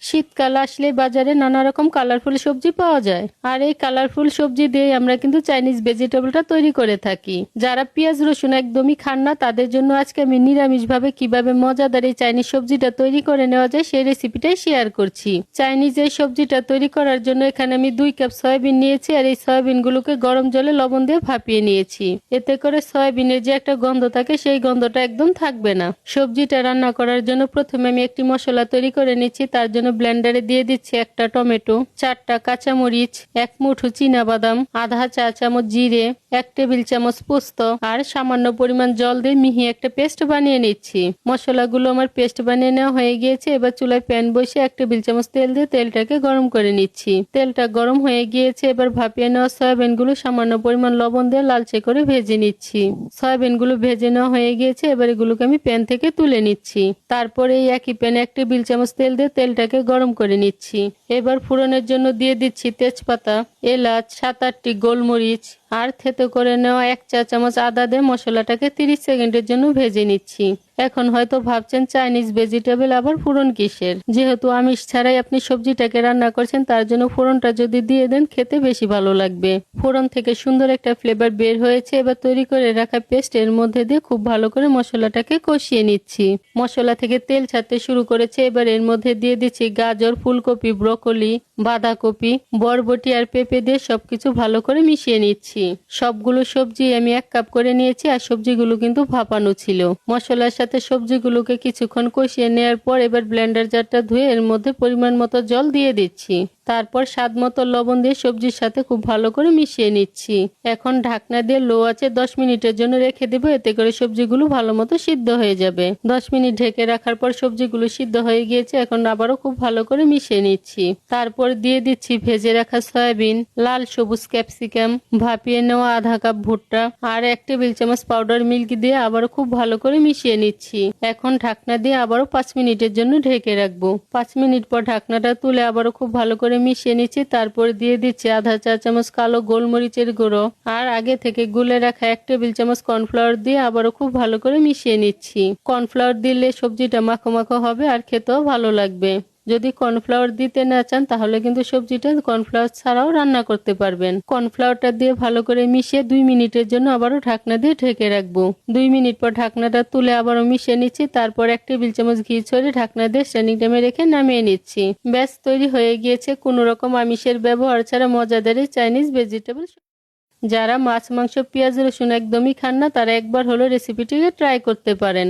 শীতকাল আসলে বাজারে নানা রকম কালারফুল সবজি পাওয়া যায়, আর এই কালারফুল সবজি দিয়ে আমরা কিন্তু চাইনিজ ভেজিটেবলটা তৈরি করে থাকি। যারা পেঁয়াজ রসুন একদমই খান না তাদের জন্য আজকে আমি নিরামিষভাবে কিভাবে মজাদার এই চাইনিজ সবজিটা তৈরি করে নেওয়া যায় সেই রেসিপিটাই শেয়ার করছি। চাইনিজ এই সবজিটা তৈরি করার জন্য এখানে আমি 2 কাপ সয়াবিন নিয়েছি, আর এই সয়াবিনগুলোকে গরম জলে লবণ দিয়ে ভাপিয়ে নিয়েছি। এতে করে সয়াবিনের যে একটা গন্ধ থাকে সেই গন্ধটা একদম থাকবে না। সবজিটা রান্না করার জন্য প্রথমে আমি একটি মশলা তৈরি করে নিচ্ছি। তার জন্য ব্লেন্ডারে দিয়ে দিচ্ছি একটা টমেটো, 4টা কাঁচামরিচ, 1 মুঠো চীনাবাদাম, আধা চা চামচ জিরে, 1 টেবিল চামচ পোস্ত আর সামান্য পরিমাণ জল দিয়ে মিহি একটা পেস্ট বানিয়ে নিচ্ছি। মশলাগুলো আমার পেস্ট বানিয়ে নেওয়া হয়ে গিয়েছে। এবার চুলায় প্যান বসিয়ে 1 টেবিল চামচ তেল দিয়ে তেলটাকে গরম করে নিচ্ছি। তেলটা গরম হয়ে গিয়েছে। এবার ভাপিয়ে নেওয়া সয়াবিনগুলো সামান্য পরিমাণ লবণ দিয়ে লালচে করে ভেজে নিচ্ছি। সয়াবিনগুলো ভেজে নেওয়া হয়ে গিয়েছে। এবার এগুলোকে আমি প্যান থেকে তুলে নিচ্ছি। তারপরে এই একই প্যানে 1 টেবিল চামচ তেল দিয়ে তেলটাকে গরম করে নিচ্ছি। এবার ফোড়নের জন্য দিয়ে দিচ্ছি তেজপাতা, এলাচ, 7-8টি গোলমরিচ আর থেতো করে নেওয়া 1 চা চামচ আদা দিয়ে মশলাটাকে 30 সেকেন্ডের জন্য ভেজে নিচ্ছি। এখন হয়তো ভাবছেন চাইনিজ ভেজিটেবল আবার ফোড়ন কিসের? যেহেতু আমিষ ছাড়াই আপনি সবজিটাকে রান্না করছেন, তার জন্য ফোড়নটা যদি দিয়ে দেন খেতে বেশি ভালো লাগবে। ফোড়ন থেকে সুন্দর একটা ফ্লেভার বের হয়েছে। এবার তৈরি করে রাখা পেস্ট এর মধ্যে দিয়ে খুব ভালো করে মশলাটাকে কষিয়ে নিচ্ছি। মশলা থেকে তেল ছাড়তে শুরু করেছে। এবার এর মধ্যে দিয়ে দিচ্ছি গাজর, ফুলকপি, ব্রকলি, বাঁধাকপি, বরবটি আর পেঁপে দিয়ে সবকিছু ভালো করে মিশিয়ে নিচ্ছি। সবগুলো সবজি আমি 1 কাপ করে নিয়েছি, আর সবজিগুলো কিন্তু ভাপানো ছিল। মশলার সাথে সবজিগুলোকে কিছুক্ষণ কষিয়ে নেওয়ার পর এবার ব্লেন্ডার জারটা ধুয়ে এর মধ্যে পরিমাণ মতো জল দিয়ে দিচ্ছি। তারপর স্বাদ মতো লবণ দিয়ে সবজির সাথে খুব ভালো করে মিশিয়ে নিচ্ছি। এখন ঢাকনা দিয়ে লো আঁচে 10 মিনিটের জন্য রেখে দেবো। এতে করে সবজিগুলো ভালো মতো সিদ্ধ হয়ে যাবে। 10 মিনিট ঢেকে রাখার পর সবজিগুলো সিদ্ধ হয়ে গিয়েছে। এখন আবারও খুব ভালো করে মিশিয়ে নিচ্ছি। তারপর দিয়ে দিচ্ছি ভেজে রাখা সয়াবিন, লাল সবুজ ক্যাপসিকাম, ভাপিয়ে নেওয়া আধা কাপ ভুট্টা আর 1 টেবিল চামচ পাউডার মিল্ক দিয়ে আবারও খুব ভালো করে মিশিয়ে নিচ্ছি। এখন ঢাকনা দিয়ে আবারও 5 মিনিটের জন্য ঢেকে রাখবো। 5 মিনিট পর ঢাকনাটা তুলে আবারও খুব ভালো করে মিশিয়ে নিচ্ছি। তারপর দিয়ে দিচ্ছি আধা চা চামচ কালো গোলমরিচের গুঁড়ো আর আগে থেকে গুলে রাখা 1 টেবিল চামচ কর্নফ্লাওয়ার দিয়ে আবারও খুব ভালো করে মিশিয়ে নিচ্ছি। কর্নফ্লাওয়ার দিলে সবজিটা মাখো মাখো হবে আর খেতেও ভালো লাগবে। যদি কর্নফ্লাওয়ার দিতে না চান তাহলে কিন্তু সবজিটা কর্নফ্লাওয়ার ছাড়াও রান্না করতে পারবেন। কর্নফ্লাওয়ারটা দিয়ে ভালো করে মিশিয়ে 2 মিনিটের জন্য আবারও ঢাকনা দিয়ে ঢেকে রাখবো। 2 মিনিট পর ঢাকনাটা তুলে আবারও মিশিয়ে নিচ্ছি। তারপর 1 টেবিল চামচ ঘি ছড়িয়ে ঢাকনা দিয়ে স্ট্যান্ডিং টাইমে রেখে নামিয়ে নিচ্ছি। ব্যাস তৈরি হয়ে গিয়েছে কোনো রকম আমিষের ব্যবহার ছাড়া মজাদার এই চাইনিজ ভেজিটেবল। যারা মাছ, মাংস, পেঁয়াজ, রসুন একদমই খান না তারা একবার হলো রেসিপিটিকে ট্রাই করতে পারেন।